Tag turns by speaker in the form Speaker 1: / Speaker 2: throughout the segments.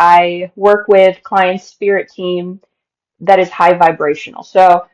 Speaker 1: I work with clients' spirit team that is high vibrational. So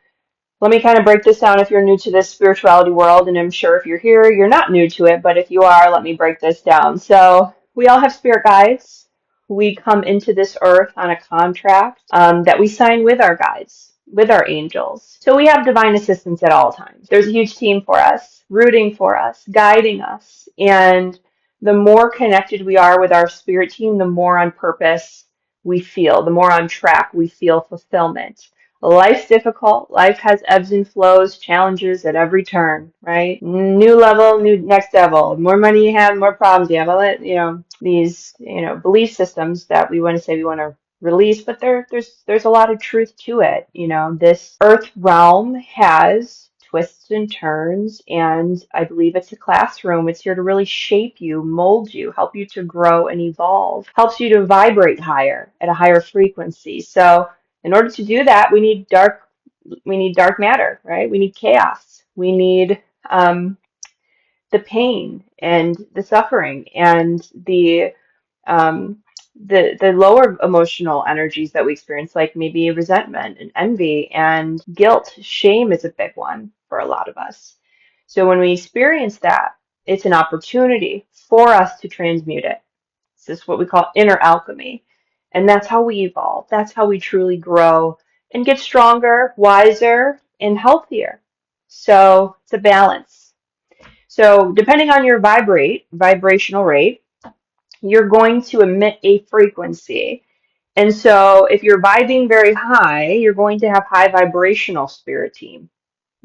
Speaker 1: let me kind of break this down if you're new to this spirituality world, and I'm sure if you're here, you're not new to it, but if you are, let me break this down. So we all have spirit guides. We come into this earth on a contract that we sign with our guides, with our angels. So we have divine assistance at all times. There's a huge team for us, rooting for us, guiding us. And the more connected we are with our spirit team, the more on purpose we feel, the more on track we feel fulfillment. Life's difficult. Life has ebbs and flows, challenges at every turn, right? New level, new next level. The more money you have, the more problems you have. All that, these, belief systems that we want to say we want to release, but there's a lot of truth to it. This earth realm has twists and turns, and I believe it's a classroom. It's here to really shape you, mold you, help you to grow and evolve, helps you to vibrate higher at a higher frequency. So in order to do that, we need dark matter, right? We need chaos. We need the pain and the suffering and um, the lower emotional energies that we experience, like maybe resentment and envy and guilt. Shame is a big one for a lot of us. So when we experience that, it's an opportunity for us to transmute it. This is what we call inner alchemy. And that's how we evolve. That's how we truly grow and get stronger, wiser, and healthier. So it's a balance. So depending on your vibrational rate, you're going to emit a frequency. And so if you're vibing very high, you're going to have high vibrational spirit team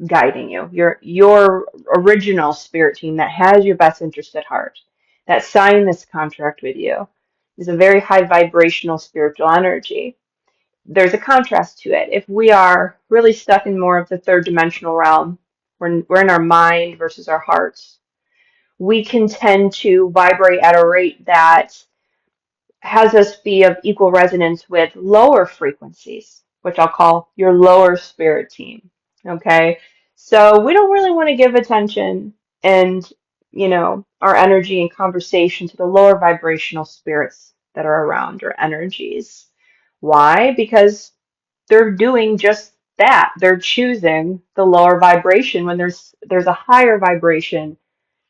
Speaker 1: guiding you. Your original spirit team that has your best interest at heart, that signed this contract with you, is a very high vibrational spiritual energy. There's a contrast to it. If we are really stuck in more of the third dimensional realm, we're in our mind versus our hearts, we can tend to vibrate at a rate that has us be of equal resonance with lower frequencies, which I'll call your lower spirit team. Okay. So we don't really want to give attention and, our energy and conversation to the lower vibrational spirits that are around, or energies. Why? Because they're doing just that. They're choosing the lower vibration when there's a higher vibration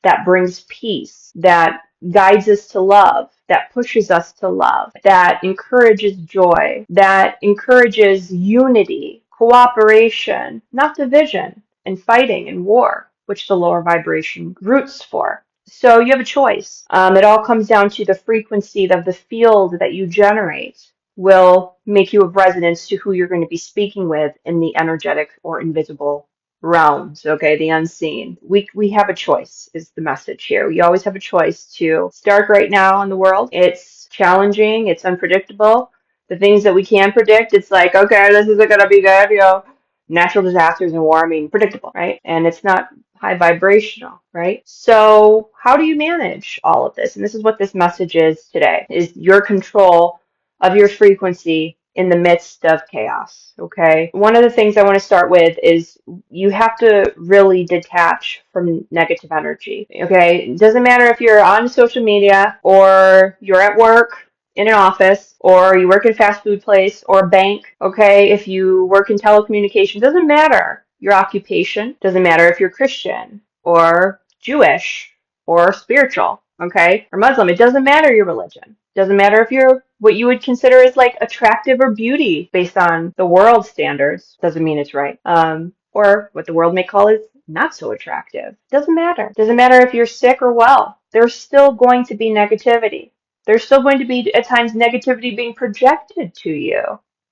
Speaker 1: that brings peace, that guides us to love, that pushes us to love, that encourages joy, that encourages unity, cooperation, not division and fighting and war, which the lower vibration roots for. So you have a choice. It all comes down to the frequency of the field that you generate will make you of resonance to who you're going to be speaking with in the energetic or invisible realms, okay, the unseen. We have a choice is the message here. We always have a choice to start right now in the world. It's challenging, it's unpredictable. The things that we can predict, it's like, okay, this isn't gonna be good, natural disasters and war, predictable, right? And it's not high vibrational, right? So how do you manage all of this? And this is what this message is today, is your control of your frequency in the midst of chaos, okay? One of the things I want to start with is you have to really detach from negative energy, okay? It doesn't matter if you're on social media or you're at work in an office or you work in a fast food place or a bank, okay? If you work in telecommunications, doesn't matter your occupation, doesn't matter if you're Christian or Jewish or spiritual, okay? Or Muslim, it doesn't matter your religion. Doesn't matter if you're what you would consider as like attractive or beauty based on the world standards. Doesn't mean it's right. Or what the world may call is not so attractive. Doesn't matter. Doesn't matter if you're sick or well. There's still going to be negativity. There's still going to be at times negativity being projected to you.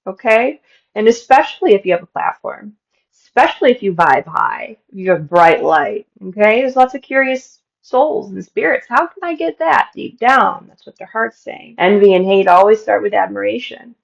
Speaker 1: Okay? And especially if you have a platform. Especially if you vibe high, if you have bright light. Okay? There's lots of curious souls and spirits. How can I get that deep down? That's what their heart's saying. Envy and hate always start with admiration.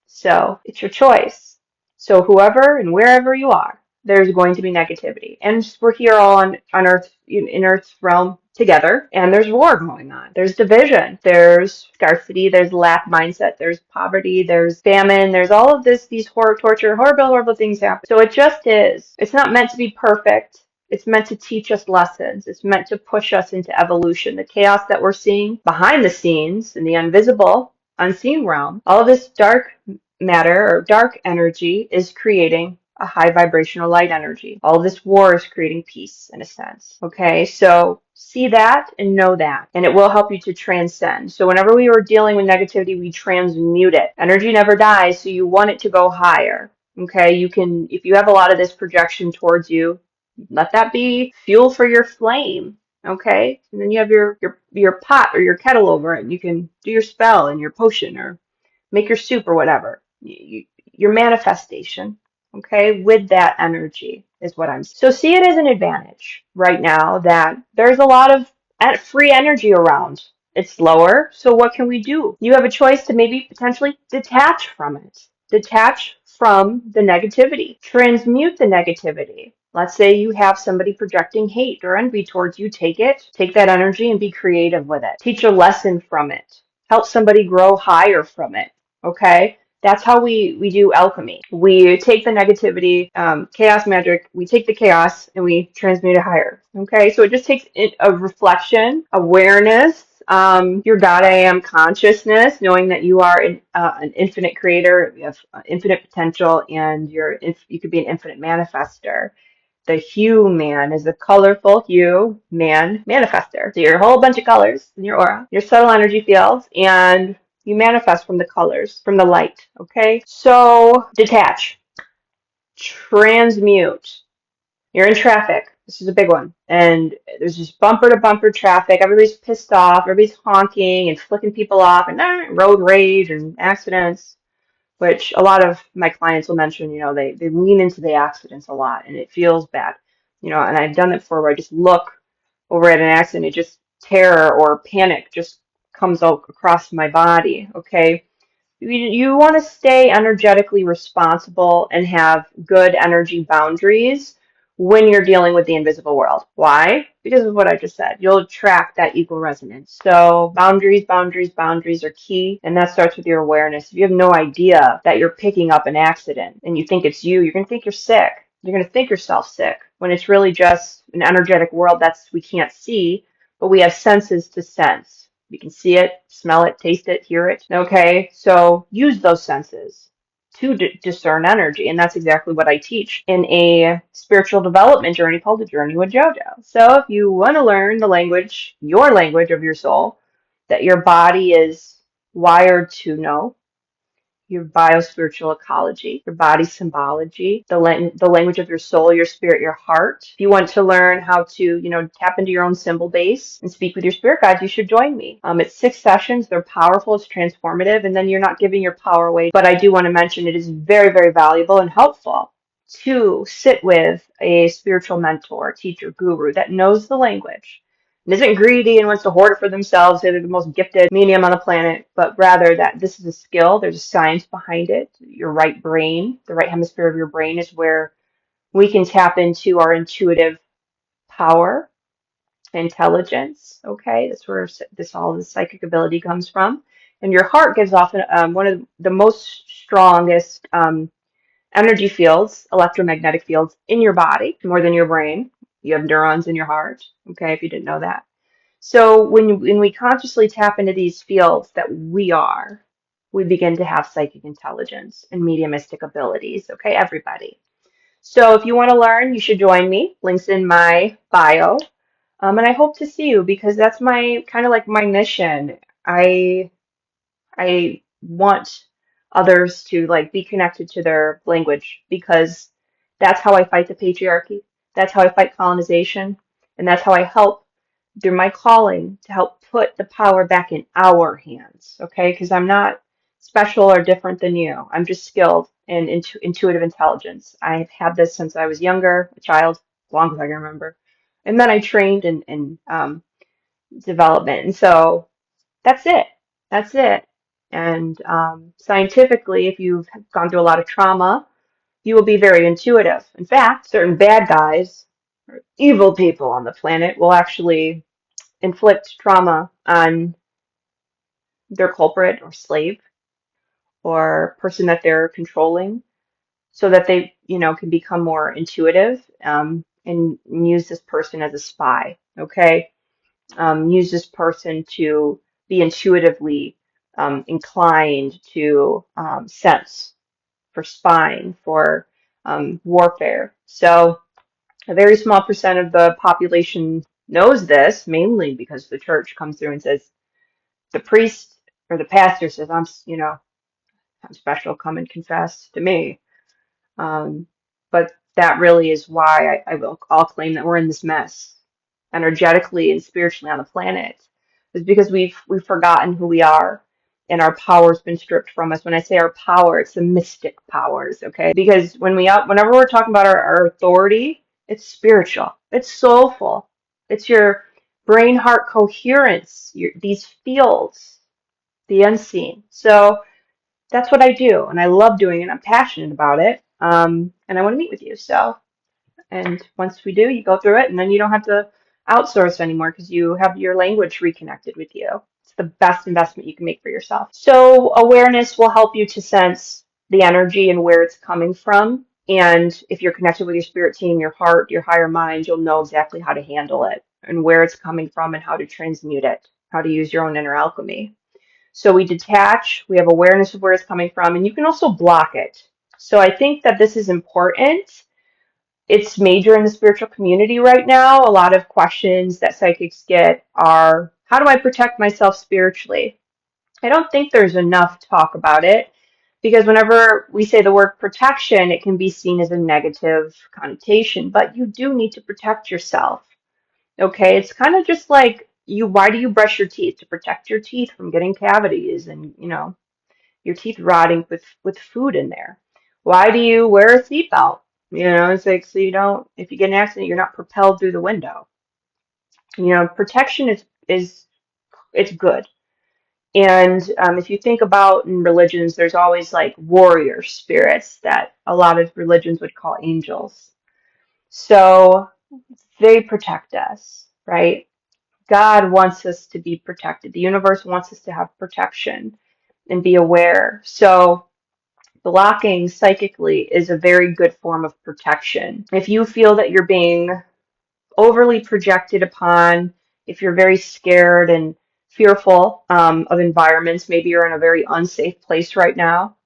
Speaker 1: So it's your choice. So whoever and wherever you are, there's going to be negativity. And we're here all on Earth, in Earth's realm together, and there's war going on. There's division. There's scarcity. There's lack mindset. There's poverty. There's famine. There's all of these horror, torture, horrible things happen. So it just is. It's not meant to be perfect. It's meant to teach us lessons. It's meant to push us into evolution. The chaos that we're seeing behind the scenes in the invisible unseen realm, all of this dark matter or dark energy is creating a high vibrational light energy. All of this war is creating peace in a sense. Okay, so see that and know that, and it will help you to transcend. So whenever we are dealing with negativity, we transmute it. Energy never dies, so you want it to go higher. Okay, you can, if you have a lot of this projection towards you, let that be fuel for your flame. Okay, and then you have your pot or your kettle over it, and you can do your spell and your potion or make your soup or whatever. Your manifestation, okay, with that energy is what I'm saying. So see it as an advantage right now that there's a lot of free energy around. It's lower, so what can we do? You have a choice to maybe potentially detach from it. Detach from the negativity. Transmute the negativity. Let's say you have somebody projecting hate or envy towards you. Take it, take that energy and be creative with it. Teach a lesson from it. Help somebody grow higher from it. Okay? That's how we do alchemy. We take the negativity, chaos magic, we take the chaos and we transmute it higher. Okay? So it just takes a reflection, awareness, your God I am consciousness, knowing that you are an infinite creator, you have infinite potential, and you could be an infinite manifester. The hue man is a colorful hue man manifester. So you're a whole bunch of colors in your aura, your subtle energy fields, and you manifest from the colors, from the light. Okay? So detach, transmute. You're in traffic. This is a big one. And there's just bumper to bumper traffic. Everybody's pissed off. Everybody's honking and flicking people off and road rage and accidents, which a lot of my clients will mention, they lean into the accidents a lot and it feels bad. And I've done it before where I just look over at an accident, it just terror or panic just comes out across my body. Okay. You want to stay energetically responsible and have good energy boundaries when you're dealing with the invisible world. Why? Because of what I just said. You'll attract that equal resonance. So boundaries, boundaries, boundaries are key, and that starts with your awareness. If you have no idea that you're picking up an accident and you think it's you, you're going to think you're sick. You're going to think yourself sick when it's really just an energetic world that's we can't see, but we have senses to sense. We can see it, smell it, taste it, hear it. Okay, so use those senses to discern energy, and that's exactly what I teach in a spiritual development journey called the Journey with JoJo. So if you want to learn the language, your language of your soul, that your body is wired to know, your biospiritual ecology, your body symbology, the language of your soul, your spirit, your heart. If you want to learn how to, tap into your own symbol base and speak with your spirit guides, you should join me. It's 6 sessions. They're powerful. It's transformative. And then you're not giving your power away. But I do want to mention it is very, very valuable and helpful to sit with a spiritual mentor, teacher, guru that knows the language and isn't greedy and wants to hoard it for themselves, say they're the most gifted medium on the planet, but rather that this is a skill, there's a science behind it. Your right brain, the right hemisphere of your brain is where we can tap into our intuitive power, intelligence, okay? That's where all the psychic ability comes from. And your heart gives off one of the most strongest energy fields, electromagnetic fields in your body, more than your brain. You have neurons in your heart, okay, if you didn't know that. So when we consciously tap into these fields that we begin to have psychic intelligence and mediumistic abilities, okay, everybody. So if you want to learn, you should join me. Links in my bio. And I hope to see you because that's my kind of like my mission. I want others to like be connected to their language because that's how I fight the patriarchy. That's how I fight colonization. And that's how I help through my calling to help put the power back in our hands. Okay? Because I'm not special or different than you. I'm just skilled in intuitive intelligence. I've had this since I was younger, a child, as long as I can remember. And then I trained in development. And so that's it. That's it. And scientifically, if you've gone through a lot of trauma, you will be very intuitive. In fact, certain bad guys, or evil people on the planet, will actually inflict trauma on their culprit or slave or person that they're controlling so that they, can become more intuitive and use this person as a spy. Okay? Use this person to be intuitively inclined to sense, for spine, for warfare. So a very small percent of the population knows this, mainly because the church comes through and says, the priest or the pastor says, I'm special, come and confess to me. But that really is why I'll claim that we're in this mess, energetically and spiritually on the planet, is because we've forgotten who we are, and our power's been stripped from us. When I say our power, it's the mystic powers, okay? Because whenever we're talking about our authority, it's spiritual, it's soulful, it's your brain heart coherence, these fields, the unseen. So that's what I do, and I love doing it. I'm passionate about it, and I want to meet with you. So, and once we do, you go through it, and then you don't have to outsource anymore because you have your language reconnected with you. It's the best investment you can make for yourself. So, awareness will help you to sense the energy and where it's coming from. And if you're connected with your spirit team, your heart, your higher mind, you'll know exactly how to handle it and where it's coming from and how to transmute it, how to use your own inner alchemy. So we detach, we have awareness of where it's coming from, and you can also block it. So I think that this is important. It's major in the spiritual community right now. A lot of questions that psychics get are, how do I protect myself spiritually? I don't think there's enough talk about it because whenever we say the word protection, it can be seen as a negative connotation, but you do need to protect yourself. Okay, it's kind of just like why do you brush your teeth? To protect your teeth from getting cavities and, your teeth rotting with food in there. Why do you wear a seatbelt? It's like so you don't, if you get in an accident, you're not propelled through the window. Protection is it's good. And if you think about in religions, there's always like warrior spirits that a lot of religions would call angels. So they protect us, right? God wants us to be protected. The universe wants us to have protection and be aware. So blocking psychically is a very good form of protection. If you feel that you're being overly projected upon, if you're very scared and fearful of environments, maybe you're in a very unsafe place right now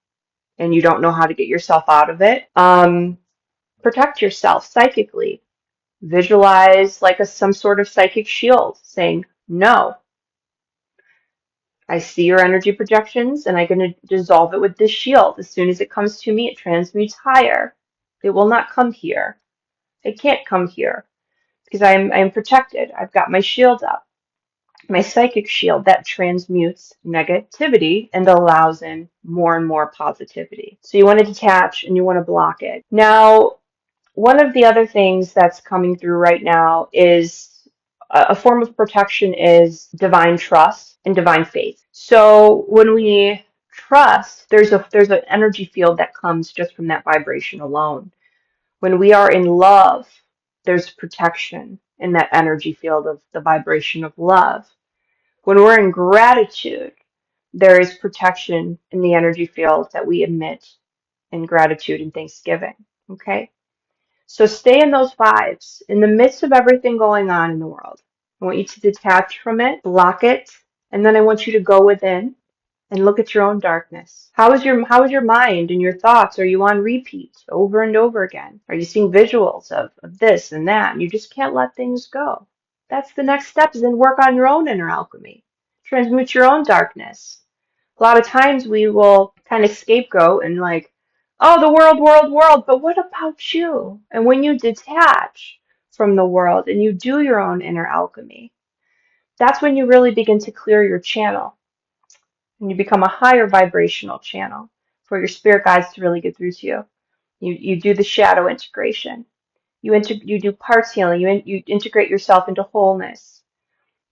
Speaker 1: and you don't know how to get yourself out of it, protect yourself psychically. Visualize like some sort of psychic shield saying, no, I see your energy projections and I'm going to dissolve it with this shield. As soon as it comes to me, it transmutes higher. It will not come here. It can't come here because I'm protected. I've got my shield up, my psychic shield that transmutes negativity and allows in more and more positivity. So you want to detach and you want to block it. Now, one of the other things that's coming through right now is a form of protection is divine trust and divine faith. So when we trust, there's an energy field that comes just from that vibration alone. When we are in love, there's protection in that energy field of the vibration of love. When we're in gratitude, there is protection in the energy field that we emit in gratitude and thanksgiving. Okay? So stay in those vibes in the midst of everything going on in the world. I want you to detach from it, block it, and then I want you to go within and look at your own darkness. How is your mind and your thoughts? Are you on repeat over and over again? Are you seeing visuals of this and that? And you just can't let things go. That's the next step is then work on your own inner alchemy. Transmute your own darkness. A lot of times we will kind of scapegoat and like, oh, the world, world, world, but what about you? And when you detach from the world and you do your own inner alchemy, that's when you really begin to clear your channel and you become a higher vibrational channel for your spirit guides to really get through to you. You do the shadow integration. You do parts healing. You integrate yourself into wholeness.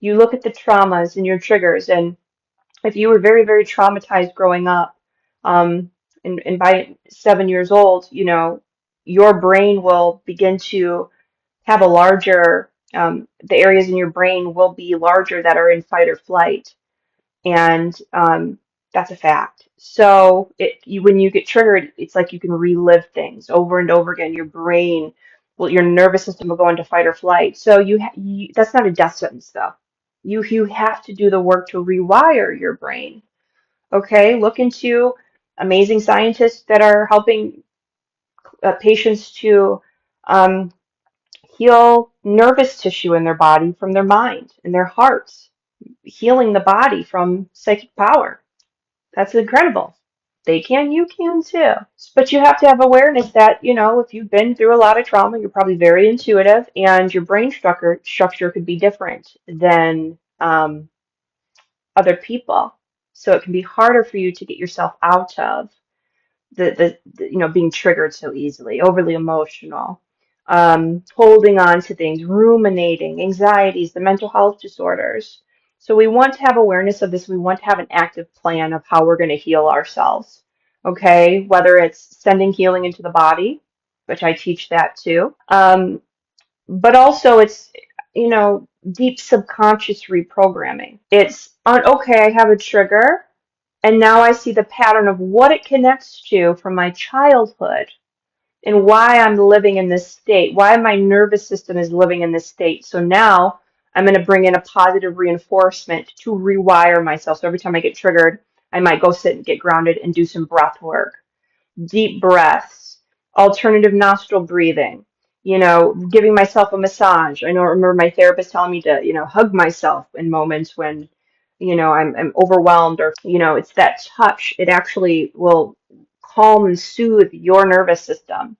Speaker 1: You look at the traumas and your triggers, and if you were very, very traumatized growing up, um, and by 7 years old, your brain will begin to have a larger, the areas in your brain will be larger that are in fight or flight. And that's a fact. So when you get triggered, it's like you can relive things over and over again. Your brain, well, your nervous system will go into fight or flight. So that's not a death sentence, though. You have to do the work to rewire your brain Okay, look into amazing scientists that are helping patients to um, heal nervous tissue in their body from their mind and their hearts, healing the body from psychic power. That's incredible. They can, you can too. But you have to have awareness that, if you've been through a lot of trauma, you're probably very intuitive and your brain structure could be different than other people. So it can be harder for you to get yourself out of being triggered so easily, overly emotional, holding on to things, ruminating, anxieties, the mental health disorders. So we want to have awareness of this. We want to have an active plan of how we're going to heal ourselves. Okay, whether it's sending healing into the body, which I teach that too, but also it's deep subconscious reprogramming. It's on, okay, I have a trigger. And now I see the pattern of what it connects to from my childhood and why I'm living in this state, why my nervous system is living in this state. So now I'm going to bring in a positive reinforcement to rewire myself. So every time I get triggered, I might go sit and get grounded and do some breath work, deep breaths, alternative nostril breathing, giving myself a massage. I remember my therapist telling me to, hug myself in moments when, I'm overwhelmed or, it's that touch. It actually will calm and soothe your nervous system.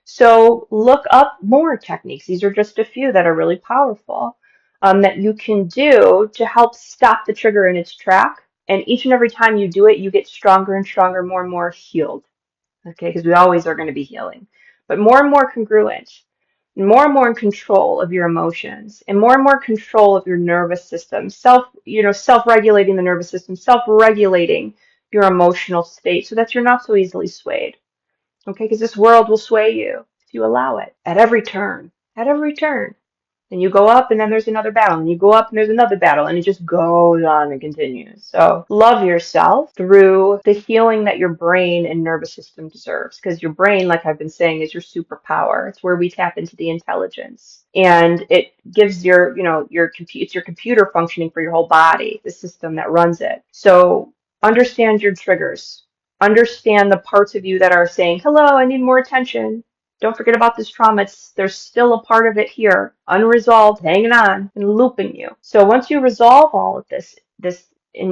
Speaker 1: So look up more techniques. These are just a few that are really powerful that you can do to help stop the trigger in its track. And each and every time you do it, you get stronger and stronger, more and more healed. Okay, because we always are going to be healing, but more and more congruent, more and more in control of your emotions, and more control of your nervous system, self-regulating the nervous system, self-regulating your emotional state so that you're not so easily swayed. Okay, because this world will sway you if you allow it at every turn, at every turn. And you go up and then there's another battle, and you go up and there's another battle, and it just goes on and continues. So love yourself through the healing that your brain and nervous system deserves, because your brain, like I've been saying, is your superpower. It's where we tap into the intelligence, and it gives it's your computer functioning for your whole body, the system that runs it. So understand your triggers. Understand the parts of you that are saying, hello, I need more attention. Don't forget about this trauma. There's still a part of it here, unresolved, hanging on and looping you. So once you resolve all of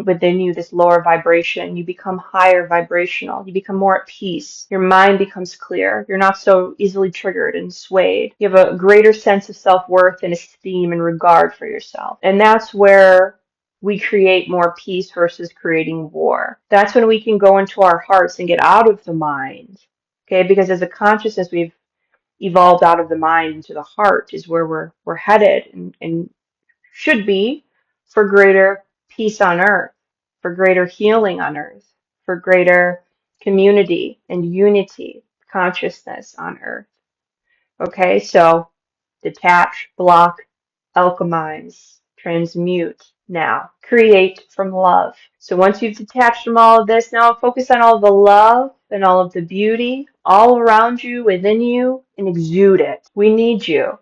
Speaker 1: within you, this lower vibration, you become higher vibrational. You become more at peace. Your mind becomes clear. You're not so easily triggered and swayed. You have a greater sense of self-worth and esteem and regard for yourself. And that's where we create more peace versus creating war. That's when we can go into our hearts and get out of the mind. Okay, because as a consciousness, we've evolved out of the mind into the heart is where we're headed and should be for greater peace on earth, for greater healing on earth, for greater community and unity, consciousness on earth. Okay, so detach, block, alchemize, transmute now. Create from love. So once you've detached from all of this, now focus on all the love and all of the beauty all around you, within you, and exude it. We need you.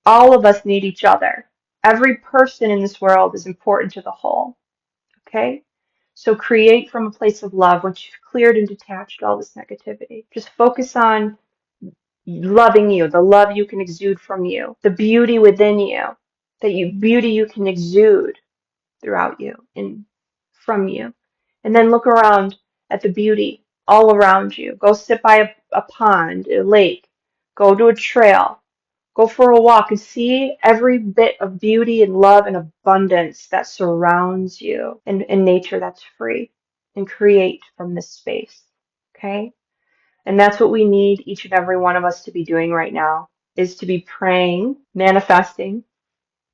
Speaker 1: All of us need each other. Every person in this world is important to the whole. Okay? So create from a place of love once you've cleared and detached all this negativity. Just focus on loving you, the love you can exude from you, the beauty within you, beauty you can exude throughout you and from you. And then look around at the beauty all around you. Go sit by a pond, a lake, go to a trail, go for a walk and see every bit of beauty and love and abundance that surrounds you in nature that's free, and create from this space. Okay? And that's what we need each and every one of us to be doing right now, is to be praying, manifesting,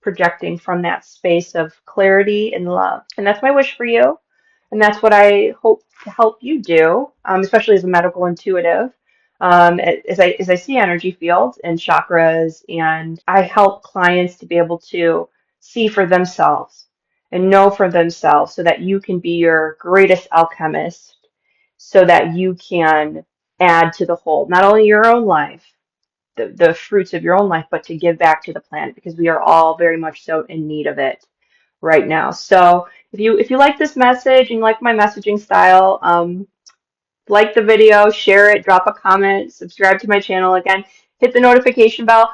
Speaker 1: projecting from that space of clarity and love. And that's my wish for you. And that's what I hope to help you do, especially as a medical intuitive. As I see energy fields and chakras, and I help clients to be able to see for themselves and know for themselves so that you can be your greatest alchemist, so that you can add to the whole, not only your own life, the fruits of your own life, but to give back to the planet, because we are all very much so in need of it right now. So If you like this message and you like my messaging style, like the video, share it, drop a comment, subscribe to my channel again, hit the notification bell.